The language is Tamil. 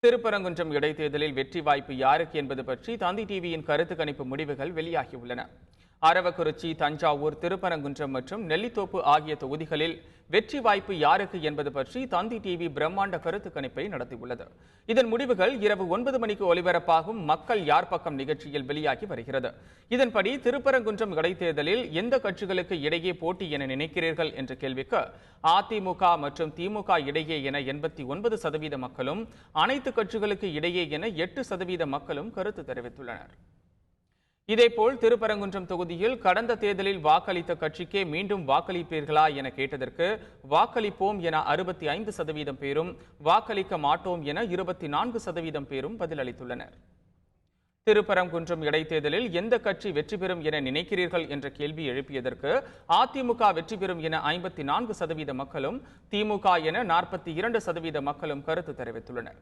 திருப்பரங்குன்றம் இடைத்தேர்தலில் வெற்றி வாய்ப்பு யாருக்கு என்பது பற்றி தந்தி டிவியின் கருத்து கணிப்பு முடிவுகள் வெளியாகியுள்ளன. அரவக்குறிச்சி, தஞ்சாவூர், திருப்பரங்குன்றம் மற்றும் நெல்லித்தோப்பு ஆகிய தொகுதிகளில் வெற்றி வாய்ப்பு யாருக்கு என்பது பற்றி தந்தி டிவி பிரம்மாண்ட கருத்து கணிப்பை நடத்தியுள்ளது. இதன் முடிவுகள் இரவு 9 மணிக்கு ஒலிபரப்பாகும் மக்கள் யார் பக்கம் நிகழ்ச்சியில் வெளியாகி வருகிறது. இதன்படி திருப்பரங்குன்றம் இடைத்தேர்தலில் எந்த கட்சிகளுக்கு இடையே போட்டி என நினைக்கிறீர்கள் என்ற கேள்விக்கு அதிமுக மற்றும் திமுக இடையே என 89% மக்களும், அனைத்து கட்சிகளுக்கு இடையே என 8% மக்களும் கருத்து தெரிவித்துள்ளனர். இதேபோல் திருப்பரங்குன்றம் தொகுதியில் கடந்த தேர்தலில் வாக்களித்த கட்சிக்கே மீண்டும் வாக்களிப்பீர்களா என கேட்டதற்கு வாக்களிப்போம் என 65% பேரும், வாக்களிக்க மாட்டோம் என 24% பேரும் பதிலளித்துள்ளனர். திருப்பரங்குன்றம் இடைத்தேர்தலில் எந்த கட்சி வெற்றி பெறும் என நினைக்கிறீர்கள் என்ற கேள்வி எழுப்பியதற்கு அதிமுக வெற்றி பெறும் என 54% மக்களும், திமுக என 42% மக்களும் கருத்து தெரிவித்துள்ளனர்.